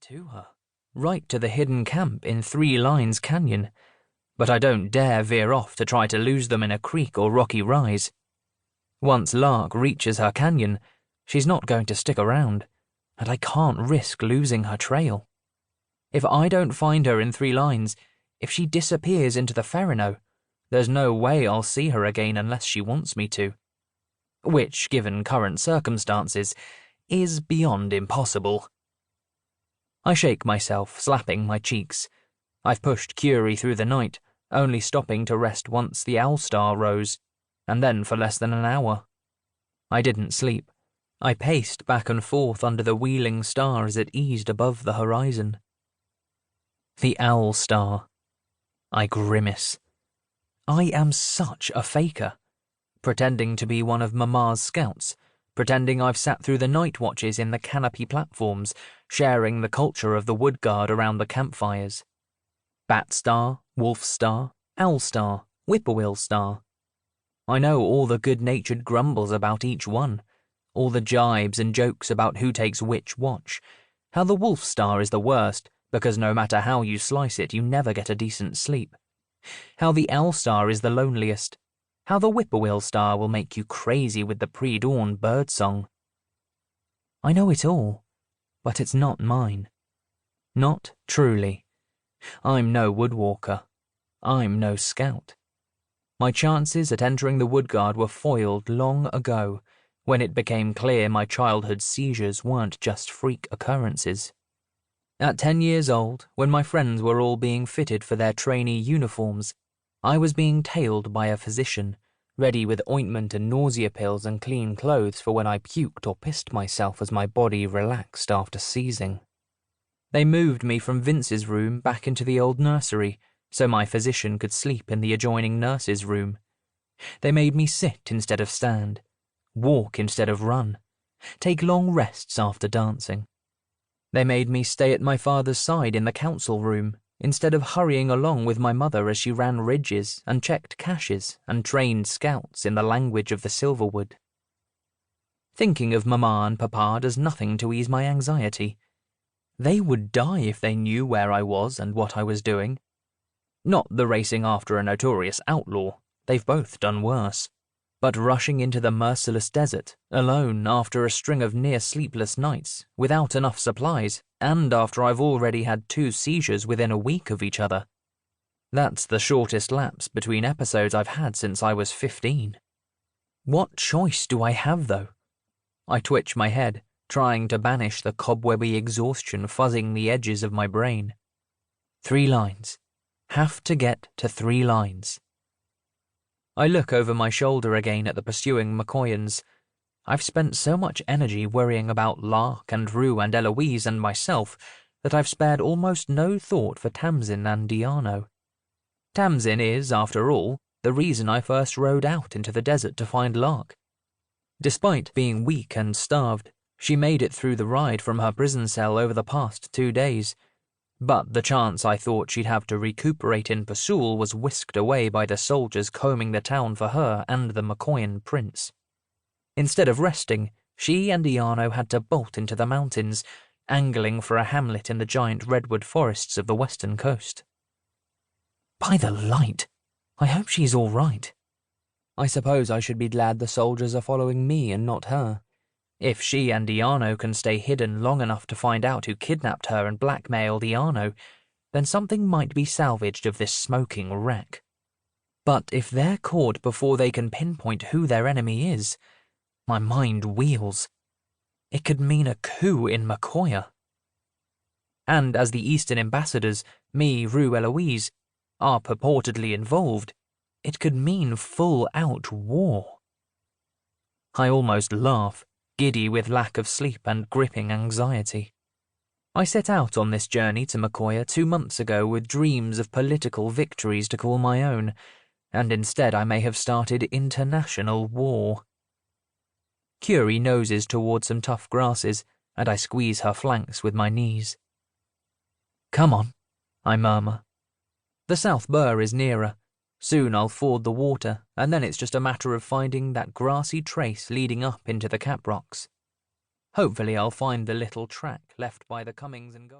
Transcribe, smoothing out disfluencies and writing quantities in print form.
to her, right to the hidden camp in 3 Lines Canyon, but I don't dare veer off to try to lose them in a creek or rocky rise. Once Lark reaches her canyon, she's not going to stick around, and I can't risk losing her trail. If I don't find her in 3 Lines, if she disappears into the Ferino, there's no way I'll see her again unless she wants me to. Which, given current circumstances, is beyond impossible. I shake myself, slapping my cheeks. I've pushed Curie through the night, only stopping to rest once the owl star rose, and then for less than an hour. I didn't sleep. I paced back and forth under the wheeling star as it eased above the horizon. The owl star. I grimace. I am such a faker, pretending to be one of Mama's scouts, pretending I've sat through the night watches in the canopy platforms, sharing the culture of the wood guard around the campfires. Bat star, wolf star, owl star, whippoorwill star. I know all the good-natured grumbles about each one, all the jibes and jokes about who takes which watch, how the wolf star is the worst, because no matter how you slice it, you never get a decent sleep, how the owl star is the loneliest, how the whippoorwill star will make you crazy with the pre-dawn bird song. I know it all, but it's not mine. Not truly. I'm no woodwalker. I'm no scout. My chances at entering the woodguard were foiled long ago, when it became clear my childhood seizures weren't just freak occurrences. At 10 years old, when my friends were all being fitted for their trainee uniforms, I was being tailed by a physician, ready with ointment and nausea pills and clean clothes for when I puked or pissed myself as my body relaxed after seizing. They moved me from Vince's room back into the old nursery, so my physician could sleep in the adjoining nurse's room. They made me sit instead of stand, walk instead of run, take long rests after dancing. They made me stay at my father's side in the council room, instead of hurrying along with my mother as she ran ridges and checked caches and trained scouts in the language of the Silverwood. Thinking of Mama and Papa does nothing to ease my anxiety. They would die if they knew where I was and what I was doing. Not the racing after a notorious outlaw, they've both done worse, but rushing into the merciless desert, alone after a string of near-sleepless nights, without enough supplies, and after I've already had 2 seizures within a week of each other. That's the shortest lapse between episodes I've had since I was 15. What choice do I have, though? I twitch my head, trying to banish the cobwebby exhaustion fuzzing the edges of my brain. 3 lines. Have to get to 3 lines. I look over my shoulder again at the pursuing Moquoians. I've spent so much energy worrying about Lark and Rue and Eloise and myself that I've spared almost no thought for Tamsin and Diano. Tamsin is, after all, the reason I first rode out into the desert to find Lark. Despite being weak and starved, she made it through the ride from her prison cell over the past 2 days, but the chance I thought she'd have to recuperate in Pursuil was whisked away by the soldiers combing the town for her and the Moquoian prince. Instead of resting, she and Diano had to bolt into the mountains, angling for a hamlet in the giant redwood forests of the western coast. By the light, I hope she's all right. I suppose I should be glad the soldiers are following me and not her. If she and Diano can stay hidden long enough to find out who kidnapped her and blackmail Diano, then something might be salvaged of this smoking wreck. But if they're caught before they can pinpoint who their enemy is, my mind wheels. It could mean a coup in Moquoia. And as the Eastern ambassadors, me, Rue, Eloise, are purportedly involved, it could mean full-out war. I almost laugh, giddy with lack of sleep and gripping anxiety. I set out on this journey to Moquoia 2 months ago with dreams of political victories to call my own, and instead I may have started international war. Curie noses towards some tough grasses, and I squeeze her flanks with my knees. Come on, I murmur. The South Burr is nearer. Soon I'll ford the water, and then it's just a matter of finding that grassy trace leading up into the cap rocks. Hopefully I'll find the little track left by the comings and goings.